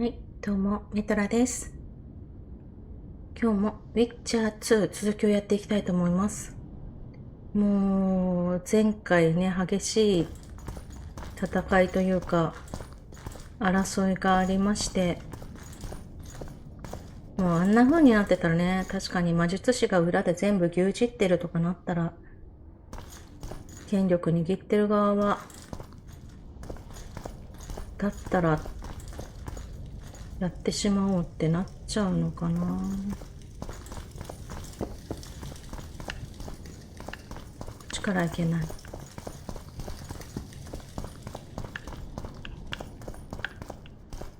はい、どうも、メトラです。今日もウィッチャー2続きをやっていきたいと思います。もう、前回ね、激しい戦いというか、争いがありまして、もうあんな風になってたらね、確かに魔術師が裏で全部牛耳ってるとかなったら、権力握ってる側は、だったら、やってしまおうってなっちゃうのかな。こっちからいけない。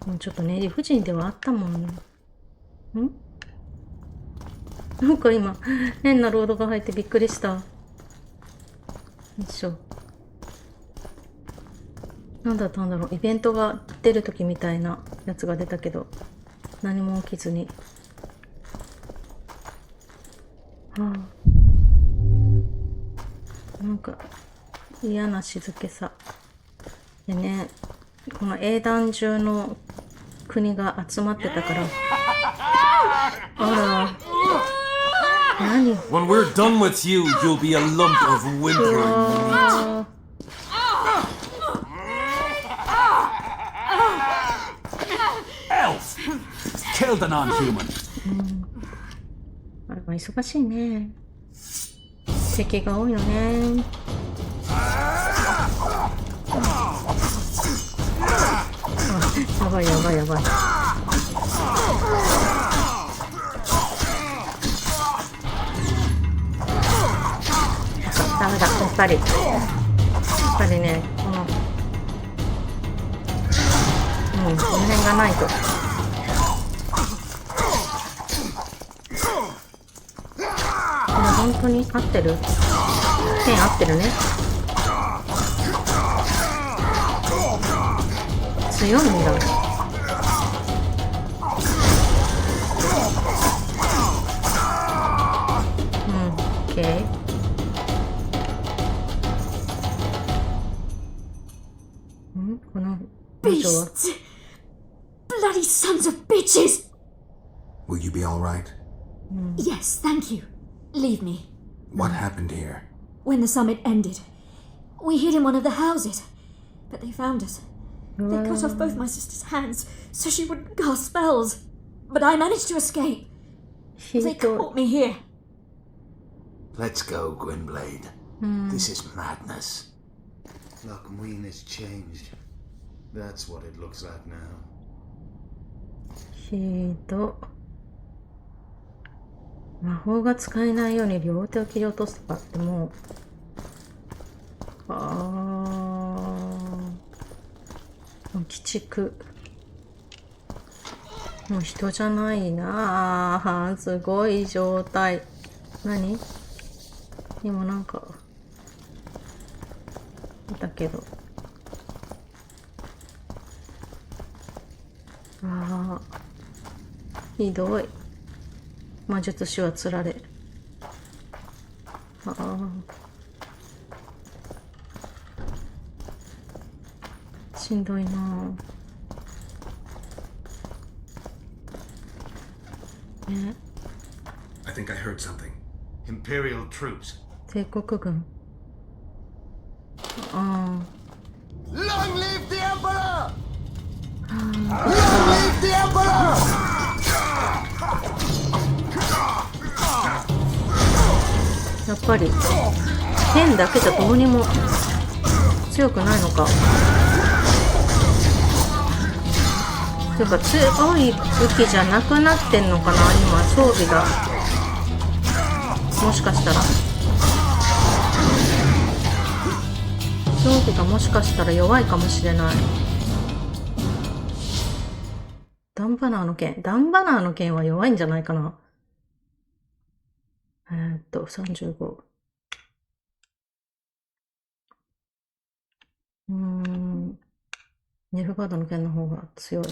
もうちょっとね、理不尽ではあったもんね。なんか今、変なロードが入ってびっくりした。よいしょ。なんだったんだろう。イベントが出るときみたいなやつが出たけど、何も起きずに。はあ。なんか、嫌な静けさ。でね、この英断中の国が集まってたから。あら。何？ When we're done with you, you'll be a lump of whimpering meat. Elf! Killed a non-human. あれは忙しいね。敵が多いよね。やばいやばいやばい。ダメだ、やっぱりね、この辺がないと。これ本当に合ってる？剣合ってるね。強いんだ。オッケー。この魔女は Beasts! Bloody sons of bitches! Will you be all right? Yes, thank you. Leave me. What happened here? When the summit ended, we hid in one of the houses, but they found us. They cut off both my sister's hands so she wouldn't cast spells. But I managed to escape. They caught me here. Let's go, Gwynblade. This is madness. Lochmuin has changed. That's what it looks like now. ひど。魔法が使えないように両手を切り落とすとかってもう、鬼畜。もう人じゃないなあ。すごい状態。何？今なんかいたけど。ああ、ひどい。魔術師はつられ。ああ、しんどいなあ。ね。I think I heard something. Imperial troops. 帝国軍。ああ。Long live the Emperor! Long live the Emperor! やっぱり剣だけじゃどうにも強くないのか。というか強い武器じゃなくなってんのかな。今装備がもしかしたらもしかしたら弱いかもしれない。ダンバナーの剣は弱いんじゃないかな。35。ネルガードの剣の方が強い。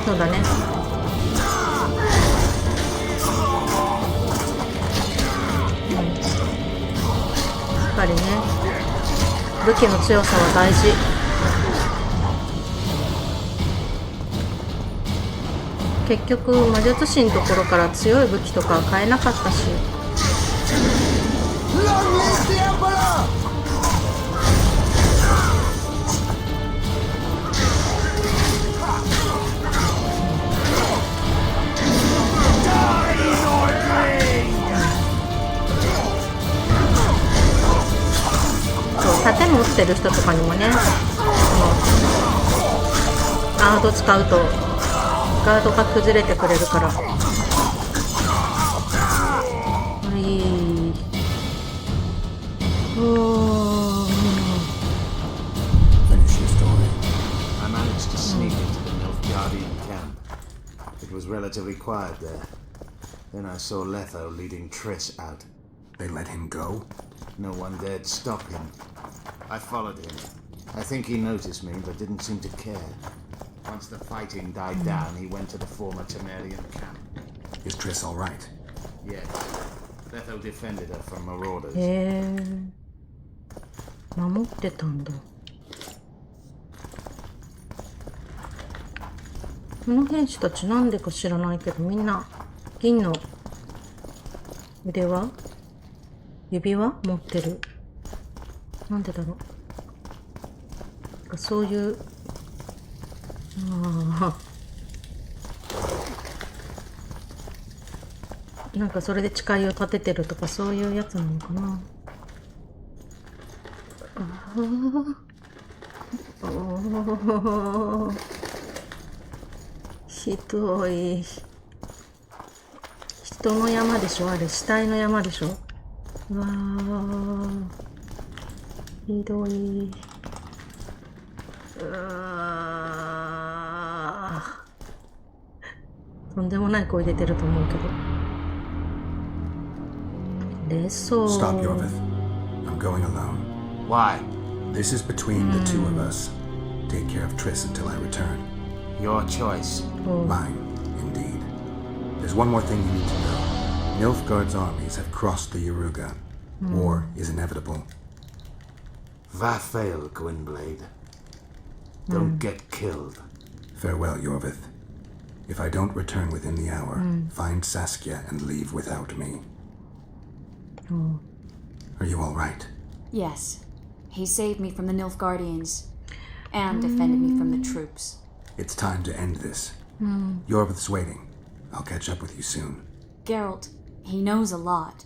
そうだね。ぱりね、武器の強さは大事。結局魔術師のところから強い武器とか買えなかったし。盾持ってる人とかにもね、ガード使うとガードが崩れてくれるから。はい。Finish your story. I managed to sneak into the Nilfgaardian camp. It was relatively quiet there. Then I saw Letho leading Triss out. They let him go? No one dared stop him. I followed him. I think he noticed me, but didn't seem to care. Once the fighting died down, he went to the former Temerian camp. Is Triss all right? Yes. Letho defended her from marauders. へえ。守ってたんだ。この兵士たちなんでか知らないけど、みんな銀の腕輪、指輪持ってる。なんでだろう。そういう、なんかそれで誓いを立ててるとかそういうやつなのかな。ひどい。人の山でしょ、あれ死体の山でしょ。うわー、ひどい。とんでもない声出てると思うけど。レソー。 Stop, Yorvith. I'm going alone. Why? This is between the two of us. Take care of Triss until I return. Your choice. Mine, indeed. There's one more thing you need to know. Nilfgaard's armies have crossed the Yaruga. War is inevitable. Va fail, Gwynblade. Don't get killed. Farewell, Yorvith. If I don't return within the hour, find Saskia and leave without me. Are you all right? Yes. He saved me from the Nilfgaardians and defended me from the troops. It's time to end this. Yorvith's waiting. I'll catch up with you soon. Geralt, he knows a lot.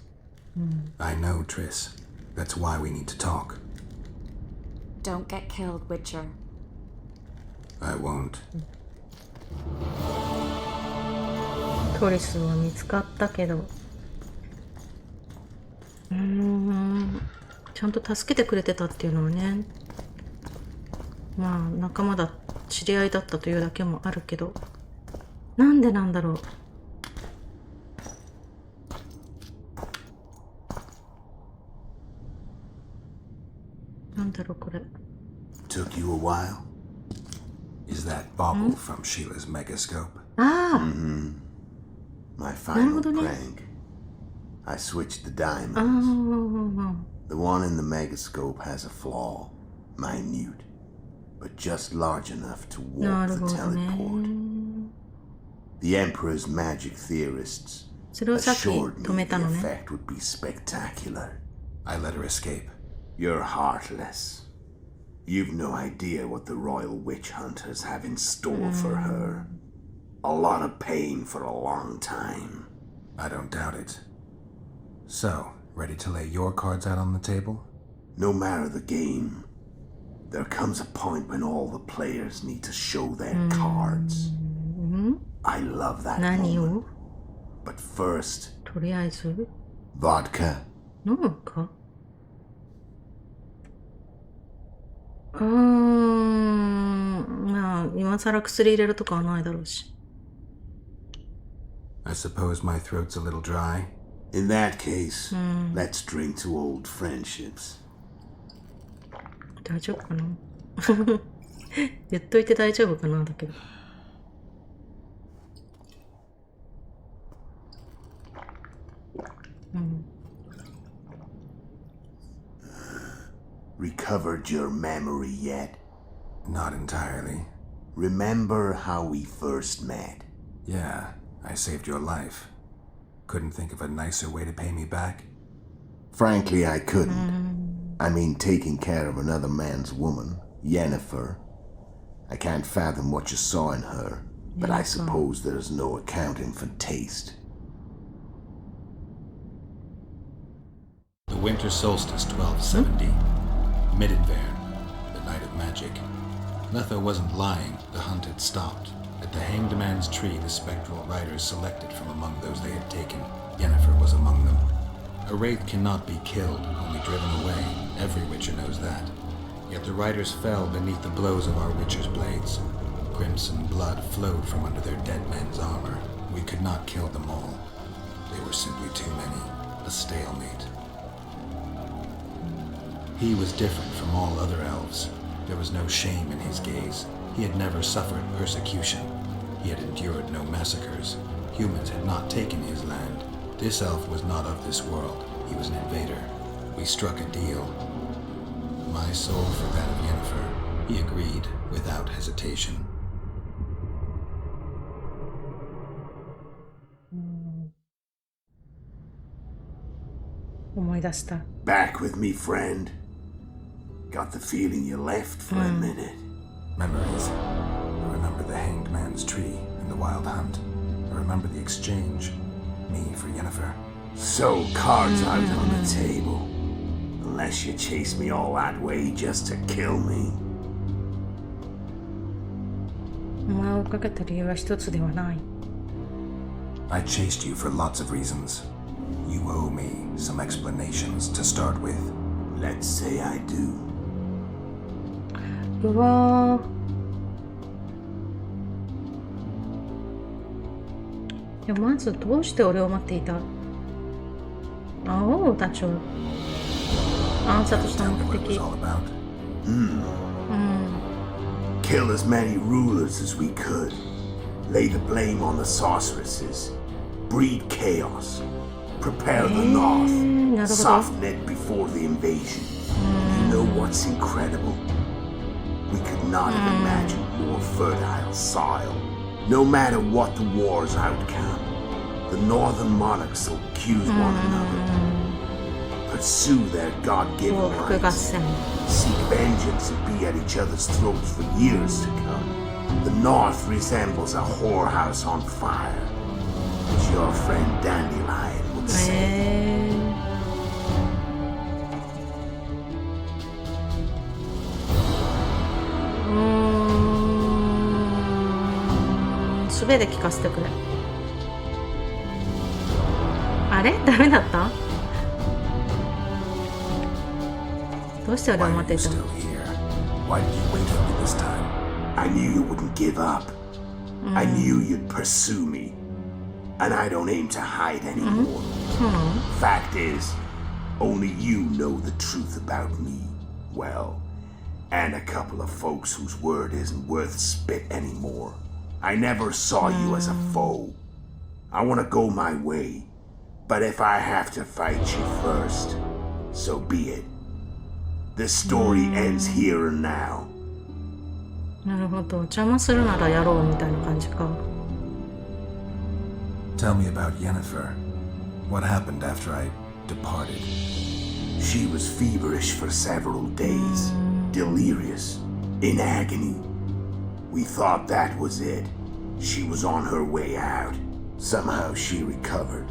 I know, Triss. That's why we need to talk. Don't get killed, Witcher. I won't. トリスは見つかったけど、ちゃんと助けてくれてたっていうのはね、まあ仲間だ、知り合いだったというだけもあるけど、なんでなんだろう。なんだろうこれ。 Took you a while? Is that bauble from Sheila's megascope? ああ、 My final Naruto ne? prank. I switched the diamonds. ああ、 The one in the megascope has a flaw. Minute. But just large enough to な warp る the ほど teleport. ね。 The Emperor's magic theorists それをさっき assured 止 me め the たのね。 effect would be spectacular. I let her escape. You're heartless. You've no idea what the royal witch hunters have in store for her. A lot of pain for a long time. I don't doubt it. So, ready to lay your cards out on the table? No matter the game, there comes a point when all the players need to show their cards. I love that 何 moment. を But first, とりあえず vodka. 飲むか。まあ今更薬入れるとかはないだろうし。 I suppose my throat's a little dry. In that case, let's drink to old friendships. 大丈夫かな。言っといて大丈夫かなだけど。recovered your memory yet? Not entirely. Remember how we first met? Yeah, I saved your life. Couldn't think of a nicer way to pay me back? Frankly, I couldn't. I mean, taking care of another man's woman, Yennefer. I can't fathom what you saw in her, but I suppose there's no accounting for taste. The winter solstice 1270. Middenvern, the night of magic. Letho wasn't lying, the hunt had stopped. At the Hanged Man's Tree, the spectral riders selected from among those they had taken. Yennefer was among them. A wraith cannot be killed, only driven away. Every witcher knows that. Yet the riders fell beneath the blows of our witcher's blades. Crimson blood flowed from under their dead men's armor. We could not kill them all. They were simply too many. A stalemate. He was different from all other elves. There was no shame in his gaze. He had never suffered persecution. He had endured no massacres. Humans had not taken his land. This elf was not of this world. He was an invader. We struck a deal. My soul for that of Yennefer. He agreed without hesitation. Back with me, friend. Got the feeling you left for a minute. Memories. I remember the Hanged Man's Tree and the Wild Hunt. I remember the exchange. Me for Yennefer. So, cards out on the table. Unless you chase me all that way just to kill me. お前を追っかけた理由は一つではない。 I chased you for lots of reasons. You owe me some explanations to start with. Let's say I do. うわー。いや、まずどうして俺を待っていた？王たちを暗殺した目 Tell me what it 的。 was all about. Kill as many rulers as we could. Lay the blame on the sorceresses. Breed chaos. Prepare the north. なるほど。 Soften it before the invasion. You know what's incredible? We could not have imagined more fertile soil. No matter what the war's outcome, the northern monarchs will accuse one another. Pursue their God-given 報復合 rights. 戦。 Seek vengeance and be at each other's throats for years to come. The north resembles a whorehouse on fire, as your friend Dandelion would say. すべて聞かせてくれ。あれ？ダメだった？どうして俺を Why 待 are って you いたの？ still here? Why did you wait for me this time? I knew you wouldn't give up. I knew you'd pursue me. And I don't aim to hide anymore. そうなの？ Fact is, only you know the truth about me. Well, and a couple of folks whose word isn't worth spit anymore. I never saw you as a foe. I want to go my way. But if I have to fight you first, so be it. This story ends here and now. なるほど。邪魔するならやろうみたいな感じか。 Tell me about Yennefer. What happened after I departed? She was feverish for several days, delirious, in agony. We thought that was it. She was on her way out. Somehow she recovered.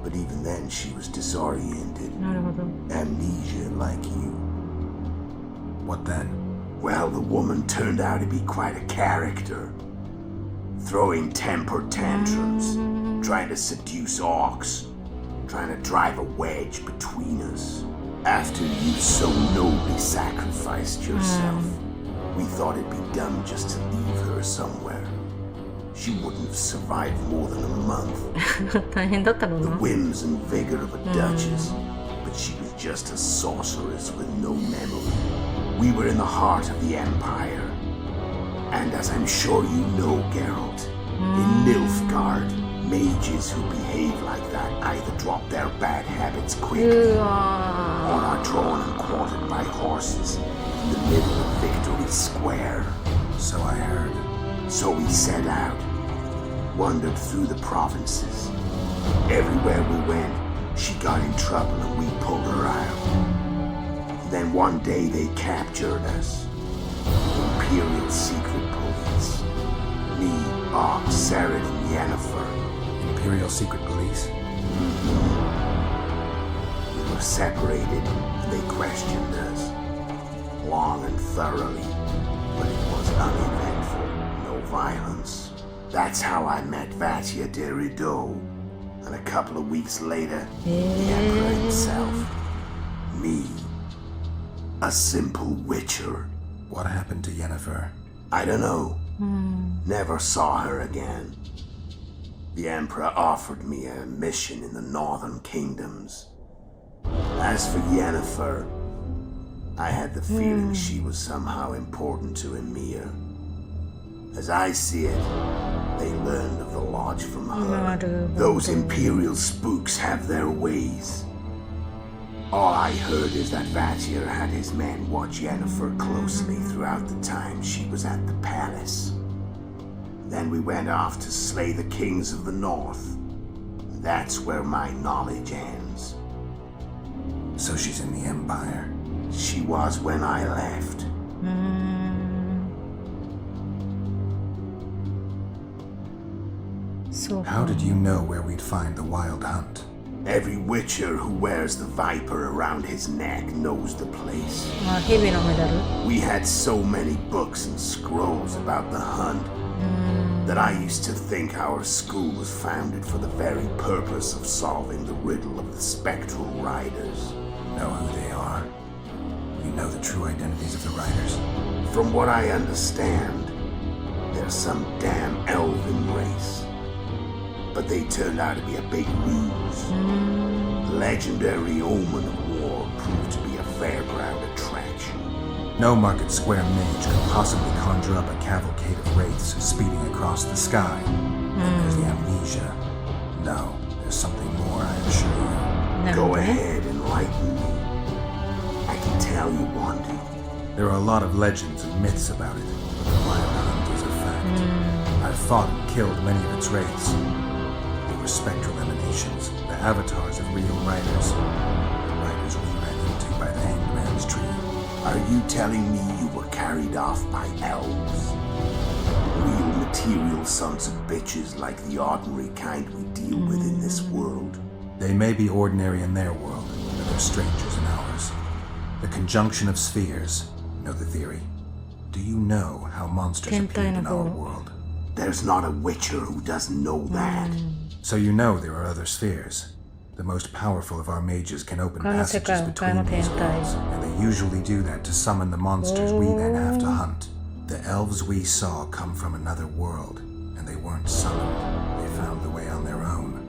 But even then she was disoriented. なるほど。 Amnesia like you. What then? Well, the woman turned out to be quite a character. Throwing temper tantrums, trying to seduce orcs, trying to drive a wedge between us. After you so nobly sacrificed yourself, we thought it'd be dumb just to leave her somewhere. She wouldn't have survived more than a month. 大変だったろう The な。 whims and vigor of a duchess, but she was just a sorceress with no memory. We were in the heart of the Empire. And as I'm sure you know, Geralt, in Nilfgaard, Mages who behave like that either drop their bad habits う quickly わ or are drawn and quartered by horses in the middle of Victory Square. So I heard. So we set out, wandered through the provinces. Everywhere we went, she got in trouble and we pulled her out. Then one day they captured us. Imperial secret police. Me, Ox, Sarah, and Yennefer. Imperial Secret Police? We were separated and they questioned us. Long and thoroughly, but it was uneventful. No violence. That's how I met Vatia de Rideau. And a couple of weeks later, the Emperor himself. Me. A simple witcher. What happened to Yennefer? I don't know. Never saw her again. The Emperor offered me a mission in the northern kingdoms. As for Yennefer, I had the feeling she was somehow important to Emir. As I see it, they learned of the lodge from her. Those Imperial spooks have their ways. All I heard is that Vatir had his men watch Yennefer closely throughout the time she was at the palace. Then we went off to slay the kings of the north. That's where my knowledge ends. So she's in the Empire. She was when I left. So How did you know where we'd find the Wild Hunt? Every witcher who wears the viper around his neck knows the place. あ、蛇のメダル We had so many books and scrolls about the hunt that I used to think our school was founded for the very purpose of solving the riddle of the spectral riders. Know who they are? You know the true identities of the riders? From what I understand, they're some damn elven race. But they turned out to be a big ruse. The legendary omen of war proved to be a fairground attraction. No Market Square mage could possibly conjure up a cavalcade of wraiths speeding across the sky. Then there's the amnesia. No, there's something more, I assure you. なる Go ほどね ahead, enlighten me. I can tell you want to. There are a lot of legends and myths about it, but the Wild Hunt is a fact. I've fought and killed many of its wraiths. They were spectral emanations, the avatars of real riders. The riders we ran into by the Hanged Man's Tree. Are you telling me you were carried off by elves? Real material sons of bitches like the ordinary kind we deal with in this world. They may be ordinary in their world, but they're strangers in ours. The conjunction of spheres. Know the theory. Do you know how monsters appeared in our world? There's not a witcher who doesn't know that. So you know there are other spheres. The most powerful of our mages can open passages between these worlds, and they usually do that to summon the monsters we then have to hunt. The elves we saw come from another world, and they weren't summoned. They found the way on their own.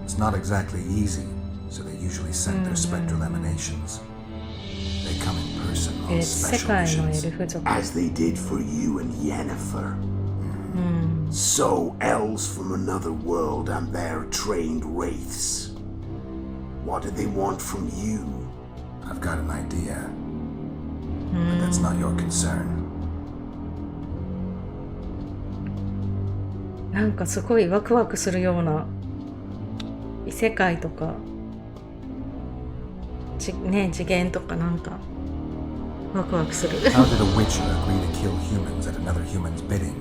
It's not exactly easy, so they usually send their spectral emanations. They come in person on 世 special 界のエ missions. ルフ族 As they did for you and Yennefer. So, elves from another world and their trained wraiths. What do they want from you? I've got an idea, but that's not your concern. なんかすごいワクワクするような異世界とかね、次元とかなんかワクワクする How did a witcher agree to kill humans at another human's bidding?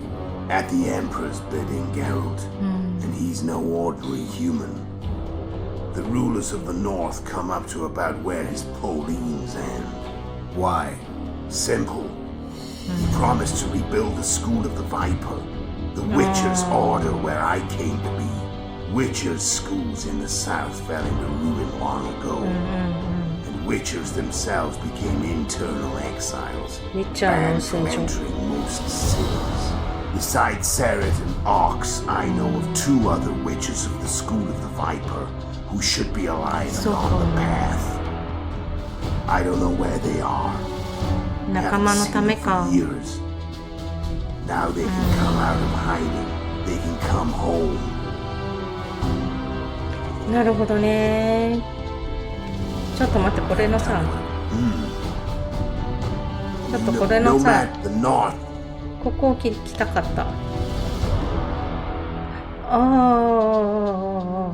At the Emperor's bidding, Geralt. And he's no ordinary human. The rulers of the North come up to about where his Pauline's end. Why? Simple. He promised to rebuild the School of the Viper, the Witcher's Order where I came to be. Witcher's schools in the South fell into ruin long ago. And Witchers themselves became internal exiles, ウィッチャーの banned 聖 from 女 entering most cities. Besides Seret and Ox, I know of two other witches of the School of the Viper who should be alive and on the path. I don't know where they are. 仲間の Haven't た seen め them か for years. Now they can come out of hiding. They can come home. なるほどね。ちょっと待って、これのさ、ちょっとこれのさ、 The North. ここを来たかった。ああ、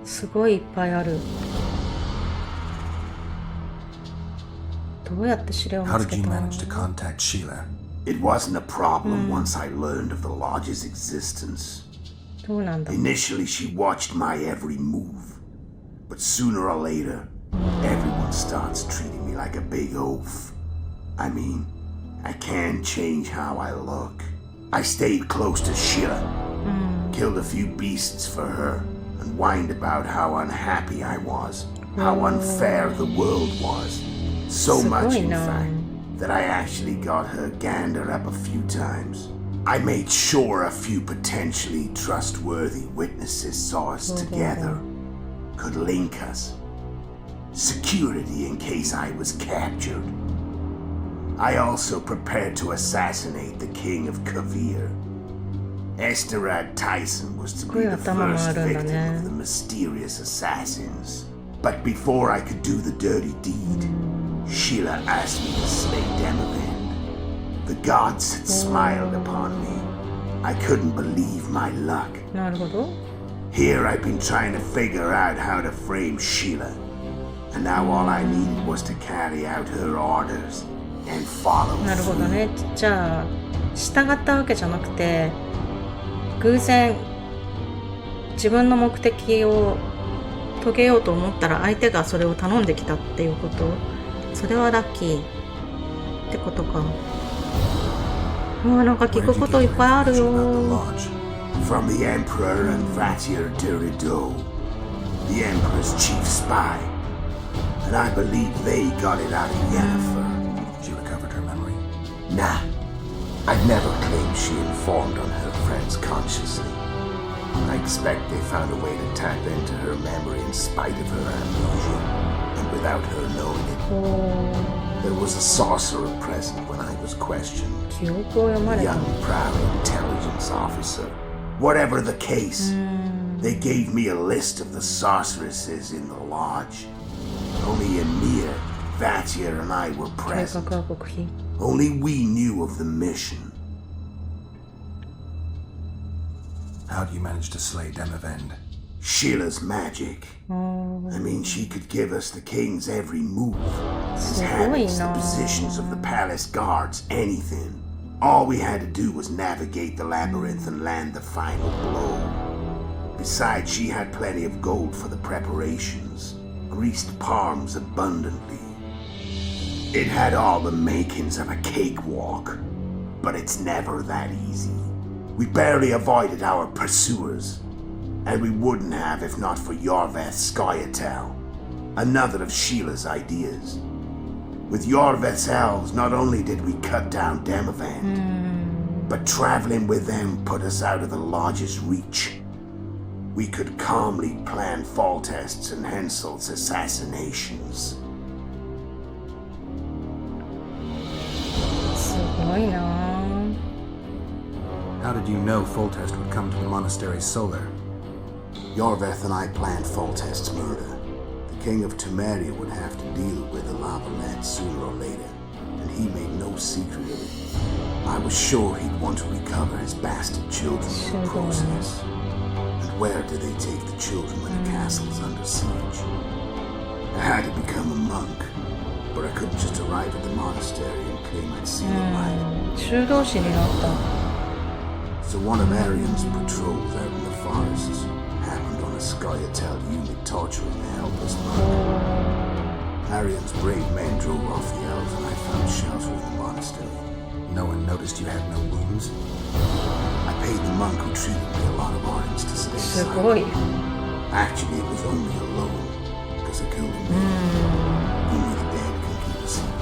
すごいいっぱいある。どうやって指令を How 見つ did け you た manage to contact Sheila? It wasn't a problem once I learned of the lodge's existence. どうなんだ。 Initially, she watched my every move. But sooner or later, everyone starts treating me like a big oaf. I mean, I can't change how I look. I stayed close to Sheila, killed a few beasts for her, and whined about how unhappy I was, how unfair the world was. So much, in fact, that I actually got her gander up a few times. I made sure a few potentially trustworthy witnesses saw us together, could link us. Security in case I was captured. I also prepared to assassinate the king of Kavir. Esterad Tyson was to be the first victim of the mysterious assassins. But before I could do the dirty deed, Sheila asked me to slay Demavend. The gods had smiled upon me. I couldn't believe my luck. なるほど。 Here I've been trying to figure out how to frame Sheila. And now all I needed was to carry out her orders and follow なるほど through. ね。じゃあ従ったわけじゃなくて、偶然自分の目的を遂げようと思ったら相手がそれを頼んできたっていうこと。それはラッキーってことか。なんか聞くこといっぱいあるよ。 From the Emperor and Vatir Dirido, the Emperor's chief spy. And I believe they got it out of Yennefer. She recovered her memory. Nah, I'd never claimed she informed on her friends consciously. I expect they found a way to tap into her memory in spite of her amnesia, and without her knowing it. There was a sorcerer present when I was questioned. 記憶を読ま A れた。 young, proud intelligence officer. Whatever the case, they gave me a list of the sorceresses in the lodge. Only Emir, Vatir, and I were 計 present. 画は極秘。 Only we knew of the mission. How do you manage to slay Demavend? Sheila's magic. I mean, she could give us the king's every move. His habits, the positions of the palace guards, anything. All we had to do was navigate the labyrinth and land the final blow. Besides, she had plenty of gold for the preparations, greased palms abundantly. It had all the makings of a cakewalk, but it's never that easy. We barely avoided our pursuers, and we wouldn't have if not for Yorveth Scoia'tael, another of Sheila's ideas. With Yorveth's elves, not only did we cut down Demavend, but traveling with them put us out of the lodge's reach. We could calmly plan Foltest's and Hensel's assassinations. すごいな。 How did you know Foltest would come to the monastery's solar? Yorveth and I planned Foltest's murder. The king of Temeria would have to deal with the lava lad sooner or later, and he made no secret of it. I was sure he'd want to recover his bastard children in the process. And where do they take the children when the castle's under siege? I had to become a monk, but I couldn't just arrive at the monastery and claim I'd seen the light. 修道士になった。 So one of Arian's patrols out in the forests happened on a Scoia'tael unit torturing the helpless monk. Arian's brave men drove off the elves and I found shelter in the monastery. No one noticed you had no wounds? I paid the monk who treated me a lot of ardents to stay す silent. ごい。 Actually, it was only a loan, because I killed him. Only the dead can keep a secret.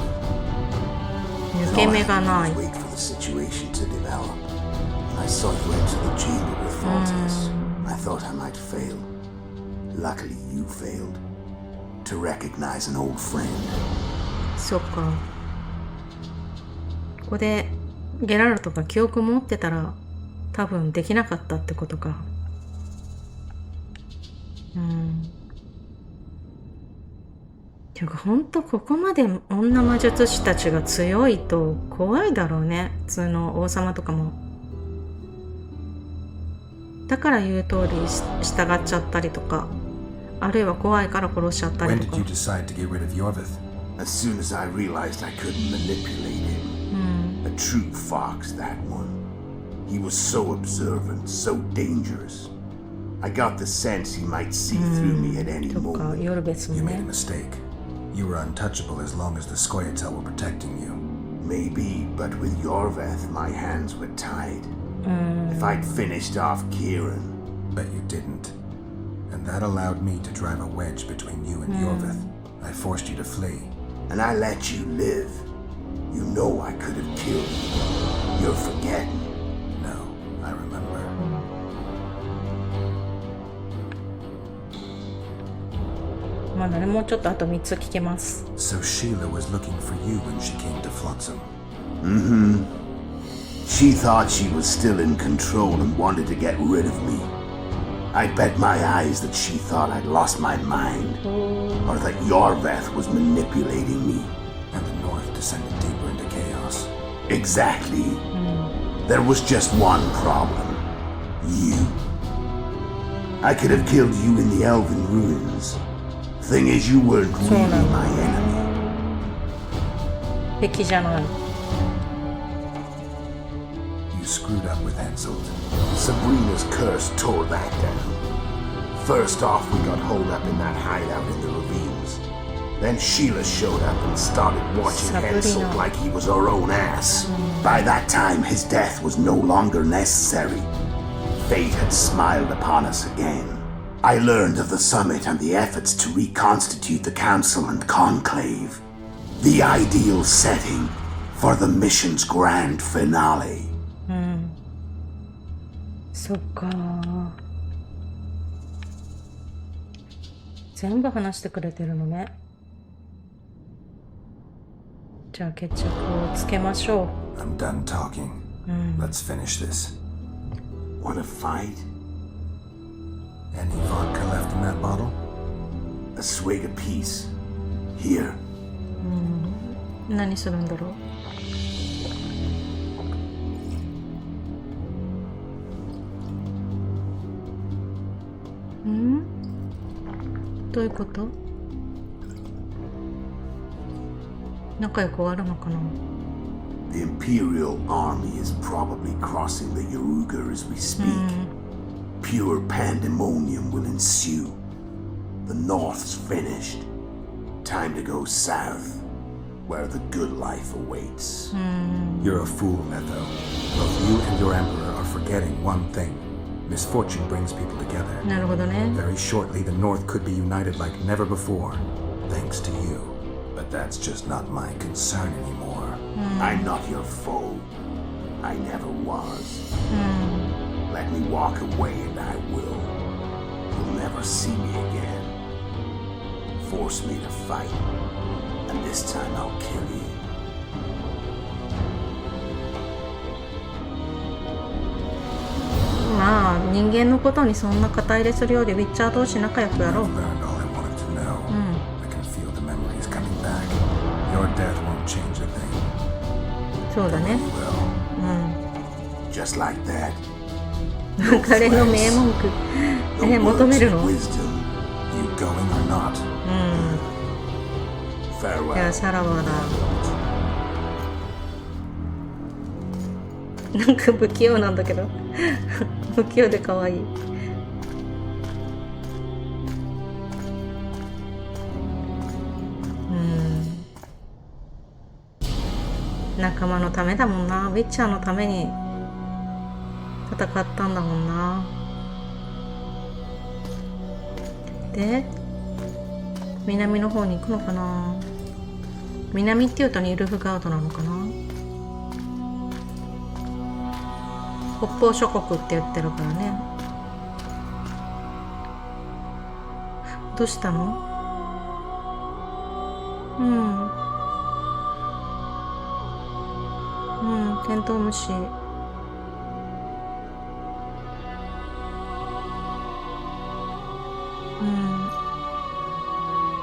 抜け目が And な all I い had to do was wait for the situation to develop. I saw you enter the chamber with Foltest. I thought I might fail. Luckily, you failed. To recognize an old friend. そっか。ここでゲラルトが記憶持ってたら多分できなかったってことか。てかほんとここまで女魔術師たちが強いと怖いだろうね。普通の王様とかも。だから言う通り従っちゃったりとか、あるいは怖いから殺しちゃったり When と did か。 you decide to get rid of Yorvith? As soon as I realized I couldn't manipulate him. A true fox, that one. He was so observant, so dangerous. I got the sense he might see through me at any とか、 moment. ヨルベス You も made a ね。 mistake. You were untouchable as long as the Scoia'tael were protecting you. Maybe, but with Yorveth, my hands were tied. If I'd finished off Kieran, But you didn't. And that allowed me to drive a wedge between you and Yorvith. I forced you to flee. and I let you live, you know I could have killed you. You're forgetting. No, I remember. まだね、もうちょっとあと3つ聞けます。 So Sheila was looking for you when she came to Flotsam. She thought she was still in control and wanted to get rid of me. I bet my eyes that she thought I'd lost my mind, or that Yorveth was manipulating me. And the North descended deeper into chaos. Exactly. There was just one problem. You. I could have killed you in the Elven ruins. Thing is, you weren't really my enemy. 敵じゃない。 You screwed up with Henselt. Sabrina's curse tore that down. First off, we got holed up in that hideout in the ravines. Then Sheila showed up and started watching Sabrina. Henselt like he was her own ass. By that time, his death was no longer necessary. Fate had smiled upon us again. I learned of the summit and the efforts to reconstitute the council and conclave. The ideal setting for the mission's grand finale. そっか。全部話してくれてるのね。じゃあ決着をつけましょ I'm done talking. Let's finish this. What a fight. Any vodka left in that bottle? A swig apiece. Here. う。何するんだろう。どういうこと？仲良く終わるのかな？ The Imperial Army is probably crossing the Yaruga as we speak. Pure pandemonium will ensue. The North's finished. Time to go south, where the good life awaits. You're a fool, Netho. Both you and your Emperor are forgetting one thing. Misfortune brings people together. なるほどね。 Very shortly, the North could be united like never before, thanks to you. But that's just not my concern anymore. I'm not your foe. I never was. Let me walk away and I will. You'll never see me again. Force me to fight, and this time I'll kill you. まあ人間のことにそんな肩入れするよりウィッチャー同士仲良くやろう。 I've learned all I wanted to know. I can feel the memories coming back. Your death won't change a thing. そうだね。 You will. Just like that. 彼の名文句。 No 求め words る of の？ wisdom. You going or not? いや、 Farewell. さらばだ。なんか不器用なんだけど。不器用で可愛い。仲間のためだもんな。ウィッチャーのために戦ったんだもんな。で、南の方に行くのかな。南っていうとニルフガードなのかな。北方諸国って言ってるからね。どうしたの？テントウムシ。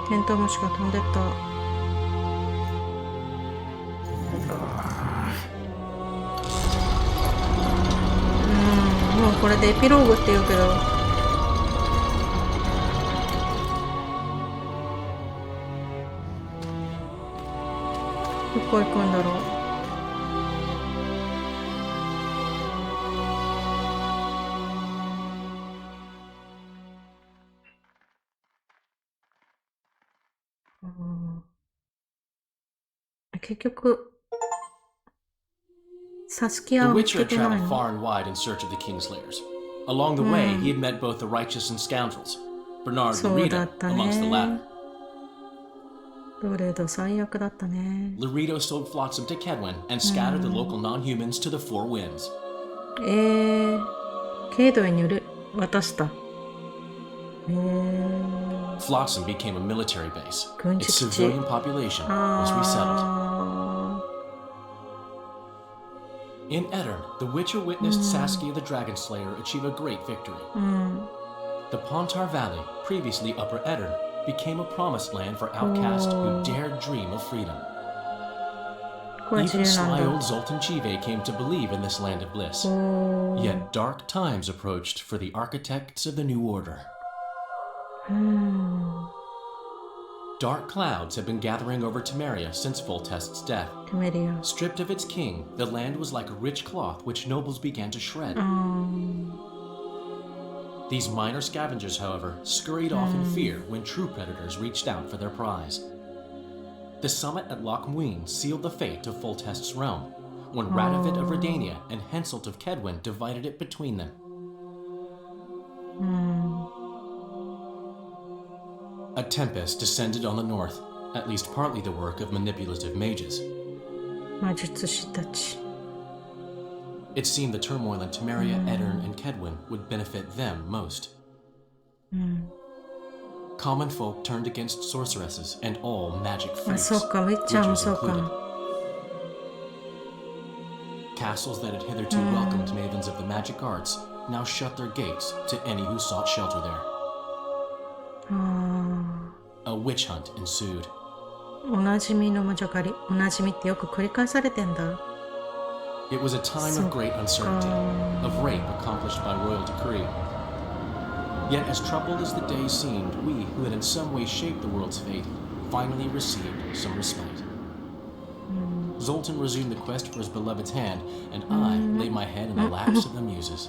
テントウムシが飛んでった。もうこれでエピローグって言うけど、どこ行くんだろう。結局サスキア The を見つ Witcher けてない traveled の。 far and wide in search of the Kingslayers. Along the way, he had met both the righteous and scoundrels, Bernard そうだ Laredo った amongst the ね latter. どれど最悪だったね。 Laredo sold Flotsam to Kedwin and scattered the local non-humans to the four winds. ケイドウに渡した。Flotsam became a military base. 軍事 Its 基地。 civilian population was resettled. In Edirn, the Witcher witnessed Saskia the Dragon Slayer achieve a great victory. The Pontar Valley, previously Upper Edirn, became a promised land for outcasts who dared dream of freedom. これ自 Even 由なん sly だ。 old Zoltan Chive came to believe in this land of bliss. Yet dark times approached for the architects of the New Order. Dark clouds had been gathering over Temeria since Foltest's death. テメリア。 Stripped of its king, the land was like a rich cloth which nobles began to shred. These minor scavengers, however, scurried off in fear when true predators reached out for their prize. The summit at Loch Muin sealed the fate of Foltest's realm, when Radovid of Redania and Henselt of Kedwin divided it between them. A tempest descended on the north, at least partly the work of manipulative mages. 魔術師たち。 It seemed the turmoil in Temeria, Edirn, and Kedwin would benefit them most. Common folk turned against sorceresses and all magic あ、 freaks, そうか、ウィッチャーも witches そう included. か。 Castles that had hitherto welcomed mavens of the magic arts now shut their gates to any who sought shelter there. A witch hunt ensued. おなじみの魔女狩り。おなじみってよく繰り返されてんだ。 It was a time of great uncertainty, of rape accomplished by royal decree. Yet as troubled as the days seemed, we, who had in some way shaped the world's fate, finally received some respite. Zoltan resumed the quest for his beloved's hand, and I laid my head in the laps of the muses.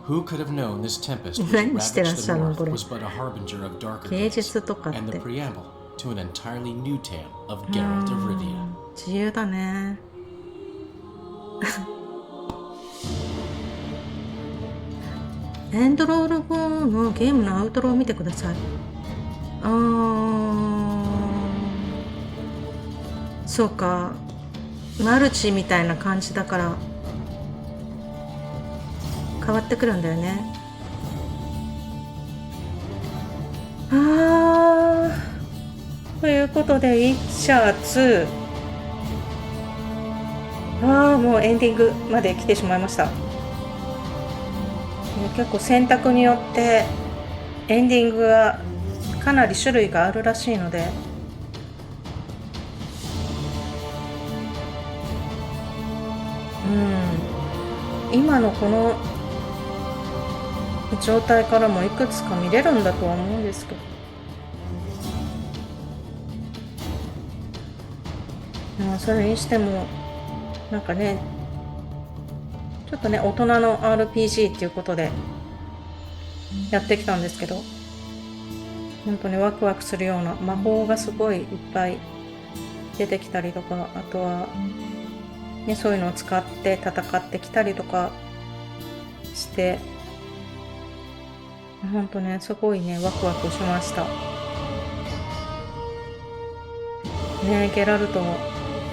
Who could have known this tempest which 何してらっ ravaged し the ゃるの north これ。 was but a harbinger of darker 芸 days, 術とかっ and the て。 preamble to an entirely new tale of Geralt of Rivia. 自由だね。エンドロール後のゲームのアウトロを見てください。そうか。マルチみたいな感じだから変わってくるんだよね。ということで、ウィッチャー2。もうエンディングまで来てしまいました。結構選択によってエンディングがかなり種類があるらしいので、今のこの状態からもいくつか見れるんだとは思うんですけど、それにしてもなんかね、ちょっとね、大人の RPG っていうことでやってきたんですけど、本当にワクワクするような魔法がすごいいっぱい出てきたりとか、あとは、ね、そういうのを使って戦ってきたりとかして、本当ね、すごいね、ワクワクしました。ね、ゲラルトも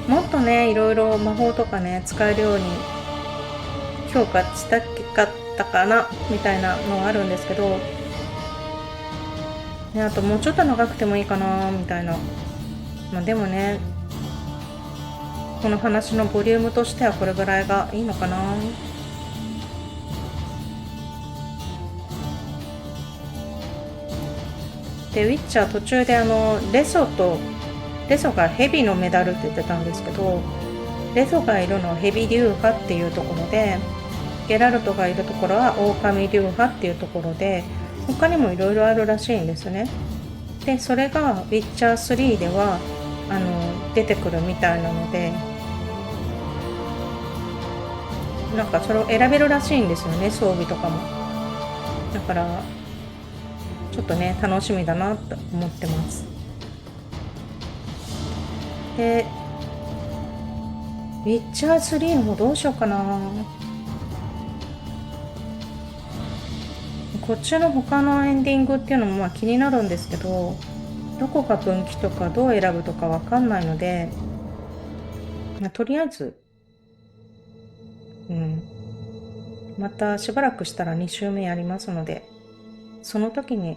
もっとね、いろいろ魔法とかね、使えるように強化したかったかなみたいなのがあるんですけど、ね、あともうちょっと長くてもいいかなみたいな。でもね、この話のボリュームとしてはこれぐらいがいいのかな。でウィッチャー途中でレソがヘビのメダルって言ってたんですけど、レソがいるのはヘビ流派っていうところで、ゲラルトがいるところは狼流派っていうところで、他にもいろいろあるらしいんですね。でそれがウィッチャー3では出てくるみたいなので、なんかそれを選べるらしいんですよね、装備とかも。だからちょっとね楽しみだなと思ってます。でウィッチャー3の方どうしようかな。こっちの他のエンディングっていうのもまあ気になるんですけど、どこが分岐とかどう選ぶとかわかんないので、とりあえずまたしばらくしたら2週目やりますので、その時に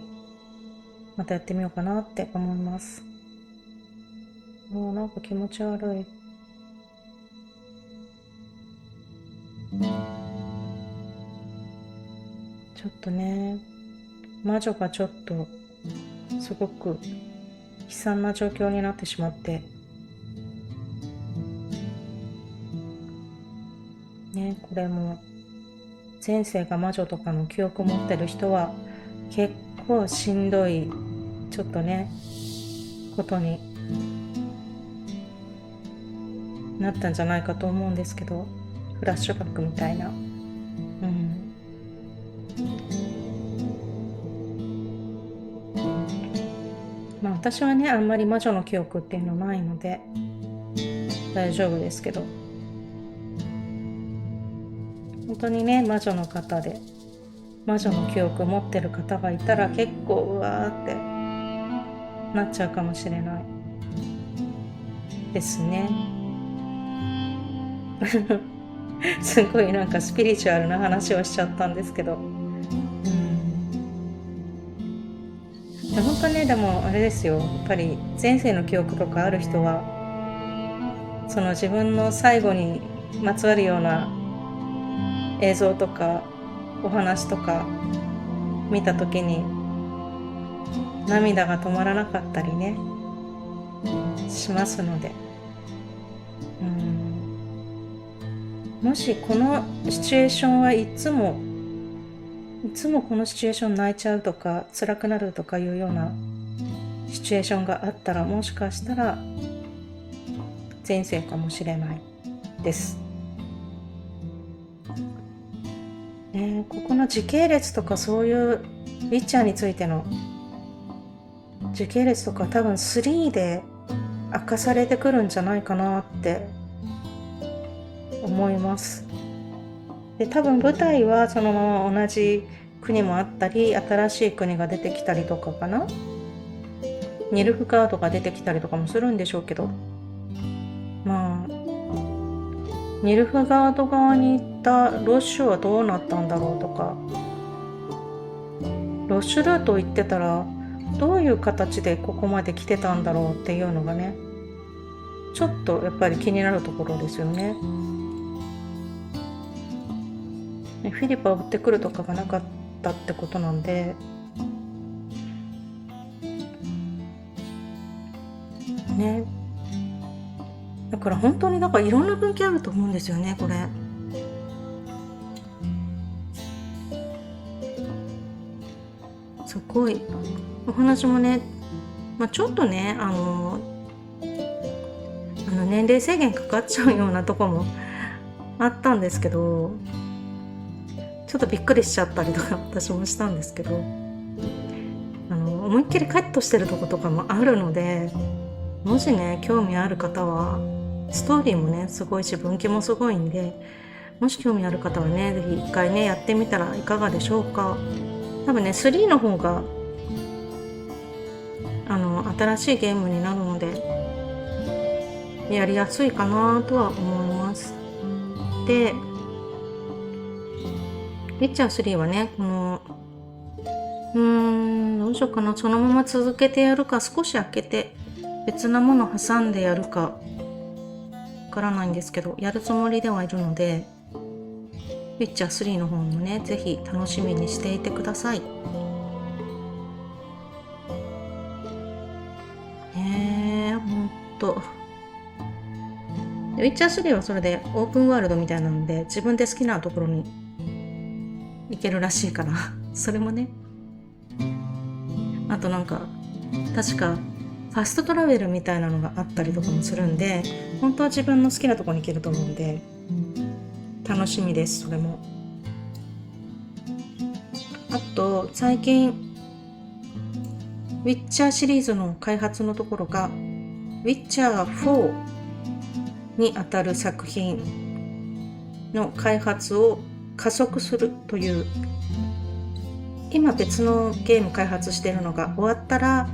またやってみようかなって思います。もうなんか気持ち悪い。ちょっとね、魔女がちょっとすごく悲惨な状況になってしまってね、これも前世が魔女とかの記憶を持ってる人は結構しんどいちょっとねことになったんじゃないかと思うんですけど、フラッシュバックみたいな。まあ私はねあんまり魔女の記憶っていうのないので大丈夫ですけど、本当にね魔女の方で魔女の記憶を持ってる方がいたら結構うわーってなっちゃうかもしれないですね。すごいなんかスピリチュアルな話をしちゃったんですけど、本当ね、でもあれですよ、やっぱり前世の記憶とかある人はその自分の最後にまつわるような映像とかお話とか見たときに涙が止まらなかったりねしますので、もしこのシチュエーションはいつもこのシチュエーション泣いちゃうとか辛くなるとかいうようなシチュエーションがあったら、もしかしたら前世かもしれないです。ここの時系列とかそういうウィッチャーについての時系列とか多分3で明かされてくるんじゃないかなって思います。で多分舞台はそのまま同じ国もあったり、新しい国が出てきたりとかかな、ニルフガードが出てきたりとかもするんでしょうけど、まあニルフガード側に行ったロッシュはどうなったんだろうとか、ロッシュルートを行ってたらどういう形でここまで来てたんだろうっていうのがね、ちょっとやっぱり気になるところですよね。フィリパを追ってくるとかがなかったってことなんでね、だから本当にだからいろんな分岐あると思うんですよね、これ。すごいお話もね、ちょっとね年齢制限かかっちゃうようなとこもあったんですけど、ちょっとびっくりしちゃったりとか私もしたんですけど、思いっきりカットしてるとことかもあるので、もしね興味ある方は、ストーリーもねすごいし分岐もすごいんで、もし興味ある方はねぜひ一回ねやってみたらいかがでしょうか。多分ね3の方が新しいゲームになるのでやりやすいかなとは思います。でウィッチャー3はね、このどうしようかな、そのまま続けてやるか、少し開けて別なもの挟んでやるかわからないんですけど、やるつもりではいるので、ウィッチャー3の方もねぜひ楽しみにしていてください。当。ウィッチャー3はそれでオープンワールドみたいなので自分で好きなところに行けるらしいからそれもね。あとなんか確かファストトラベルみたいなのがあったりとかもするんで、本当は自分の好きなところに行けると思うんで楽しみです。それも。あと最近ウィッチャーシリーズの開発のところがウィッチャー4にあたる作品の開発を加速するという、今別のゲーム開発しているのが終わったら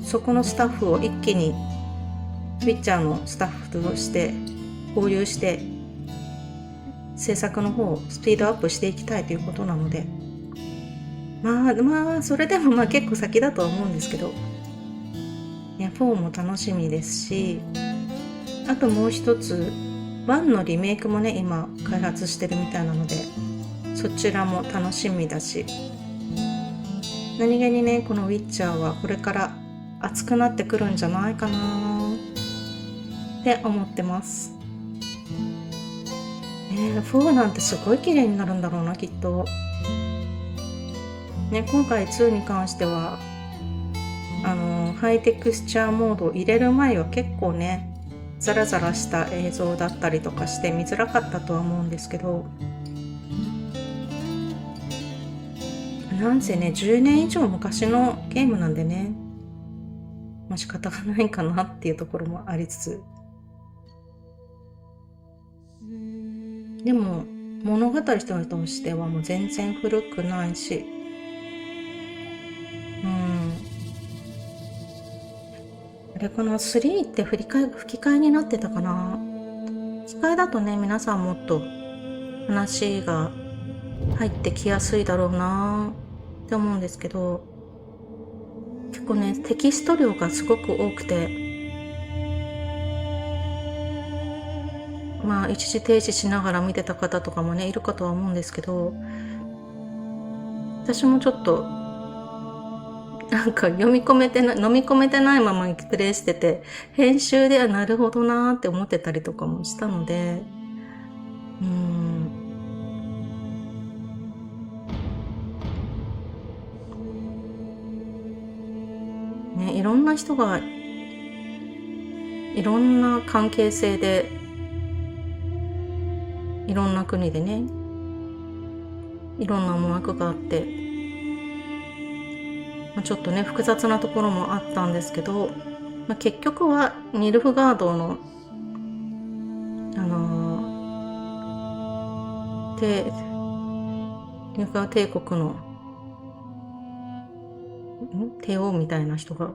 そこのスタッフを一気にウィッチャーのスタッフとして合流して制作の方をスピードアップしていきたいということなので、まあそれでも結構先だとは思うんですけど、ね、4も楽しみですし、あともう一つ1のリメイクもね今開発してるみたいなのでそちらも楽しみだし、何気にねこのウィッチャーはこれから熱くなってくるんじゃないかなって思ってます。4なんてすごい綺麗になるんだろうなきっと。ね、今回2に関してはハイテクスチャーモードを入れる前は結構ねザラザラした映像だったりとかして見づらかったとは思うんですけど、なんせね10年以上昔のゲームなんでね、仕方がないかなっていうところもありつつ、でも物語としてはもう全然古くないし、あれかな、3って吹き替えになってたかな。吹き替えだとね皆さんもっと話が入ってきやすいだろうなって思うんですけど、結構ねテキスト量がすごく多くて、一時停止しながら見てた方とかもねいるかとは思うんですけど、私もちょっとなんか飲み込めてないままプレイしてて、編集ではなるほどなーって思ってたりとかもしたので、ね、いろんな人がいろんな関係性でいろんな国でねいろんな思惑があって、ちょっとね複雑なところもあったんですけど、結局はニルフガードのニルフガード帝国の帝王みたいな人が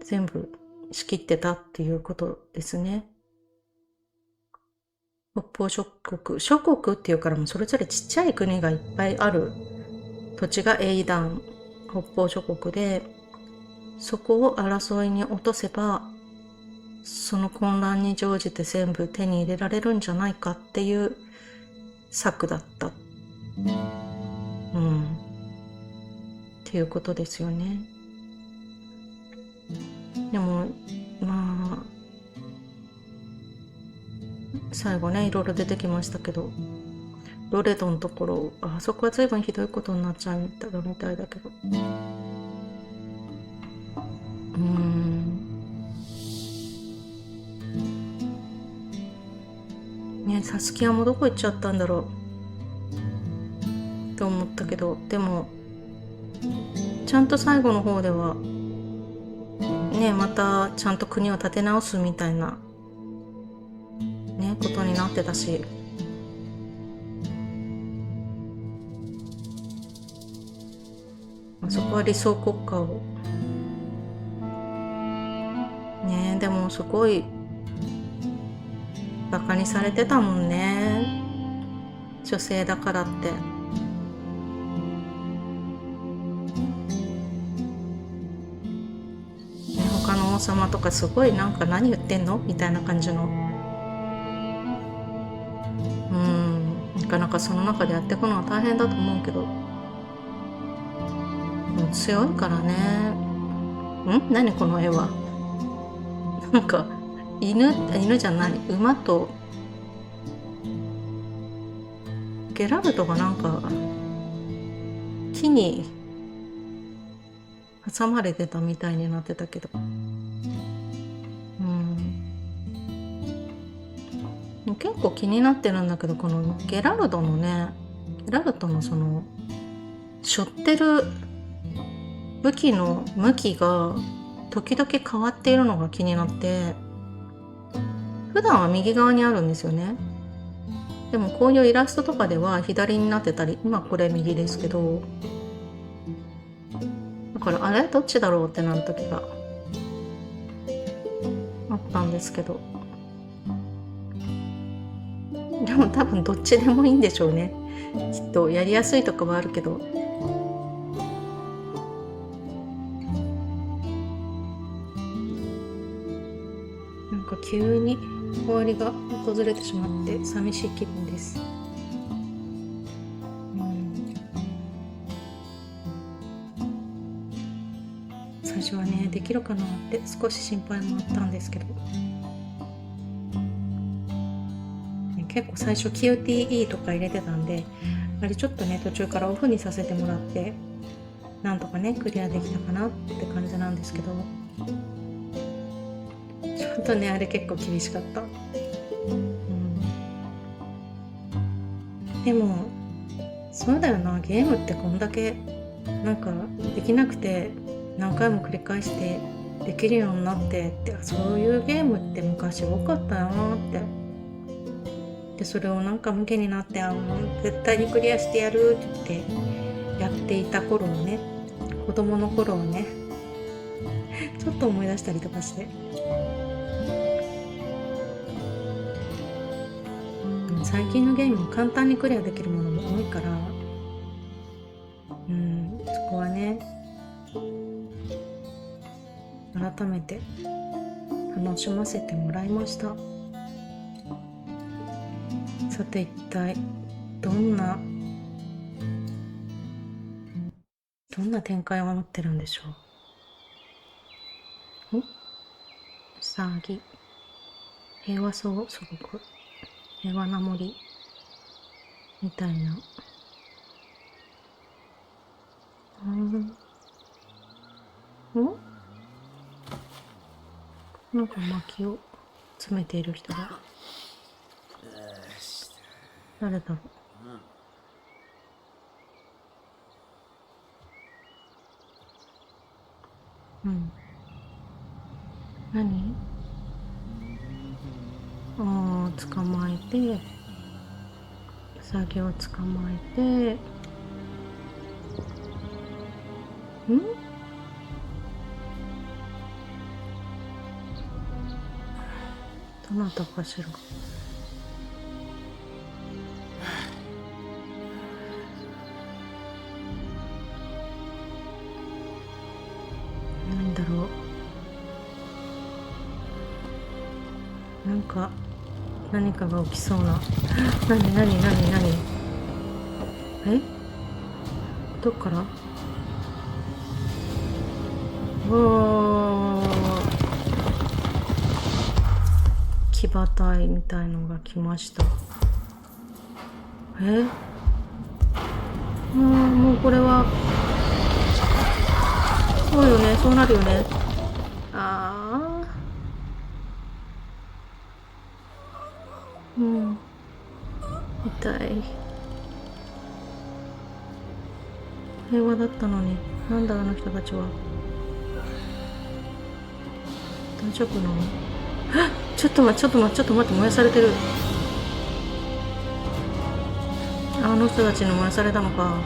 全部仕切ってたっていうことですね。北方諸国っていうからもそれぞれちっちゃい国がいっぱいある土地が英断北方諸国で、そこを争いに落とせばその混乱に乗じて全部手に入れられるんじゃないかっていう策だった、っていうことですよね。でも最後ねいろいろ出てきましたけど、ロレドのところあそこは随分ひどいことになっちゃうみたいだけど、ね、サスキアもどこ行っちゃったんだろうと思ったけど、でもちゃんと最後の方ではねまたちゃんと国を立て直すみたいなねことになってたし、そこは理想国家をね、でもすごいバカにされてたもんね、女性だからって。他の王様とかすごいなんか何言ってんのみたいな感じの、なかなかその中でやっていくのは大変だと思うけど、もう強いからね。何この絵は。なんか犬じゃない、馬とゲラルトがなんか木に挟まれてたみたいになってたけど、結構気になってるんだけど、このゲラルトのその背負ってる武器の向きが時々変わっているのが気になって、普段は右側にあるんですよね。でもこういうイラストとかでは左になってたり、今これ右ですけど、だからあれどっちだろうってなる時があったんですけど、でも多分どっちでもいいんでしょうね。きっとやりやすいとかはあるけど、なんか急に終わりが訪れてしまって寂しい気分です。最初はね、できるかなって少し心配もあったんですけど、結構最初 QTE とか入れてたんで、あれちょっとね途中からオフにさせてもらって、なんとかねクリアできたかなって感じなんですけど、ちょっとねあれ結構厳しかった。でもそうだよな、ゲームってこんだけなんかできなくて何回も繰り返してできるようになってって、そういうゲームって昔多かったよなって。でそれをなんか向けになって、絶対にクリアしてやるって言ってやっていた頃をね、子供の頃をねちょっと思い出したりとかして、最近のゲームも簡単にクリアできるものも多いから、そこはね改めて楽しませてもらいました。さて一体どんな展開を待ってるんでしょう。騒ぎ、平和そう、すごく平和な森みたいな。なんか薪を詰めている人が誰だろう。何？捕まえて、ウサギを捕まえて、どなたかしら。なんだろう。なんか何かが起きそうな。何どっから？騎馬隊みたいのが来ました。もうこれはそうよね、そうなるよね。痛い。平和だったのに、なんだあの人たちは。大丈夫なの？ちょっと待って、燃やされてる。あの人たちに燃やされたのか。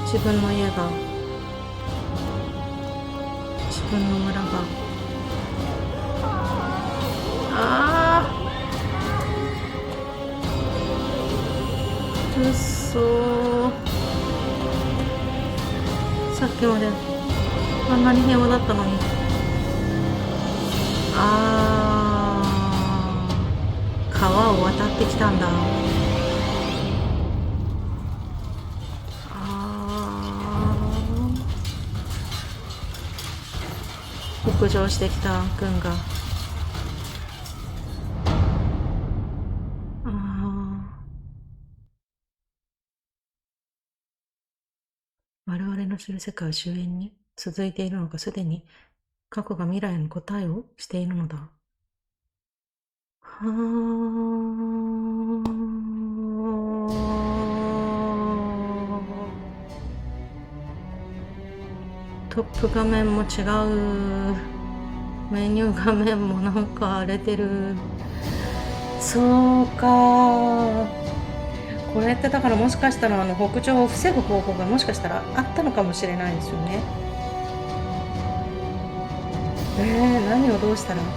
自分の家が、自分の村が。うっそー。さっきまであんなに平和だったのに。川を渡ってきたんだ。北上してきた軍が。我々の知る世界は終焉に続いているのか、すでに過去が未来の答えをしているのだ。はトップ画面も違う。メニュー画面もなんか荒れてる。そうか。これってだからもしかしたら北上を防ぐ方法がもしかしたらあったのかもしれないですよね。何をどうしたらよか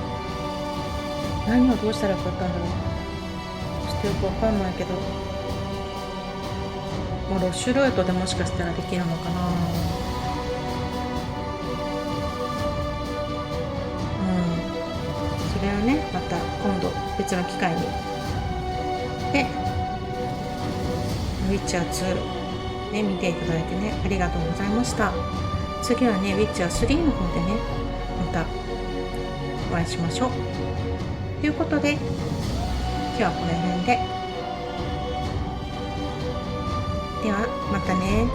ったんだろう。ちょっとよくわかんないけど、ロッシュルートでもしかしたらできるのかな。それはね、また今度別の機会に。で、ウィッチャー2、ね、見ていただいてね、ありがとうございました。次はね、ウィッチャー3の方でね、またお会いしましょう。ということで、今日はこの辺で。では、またね。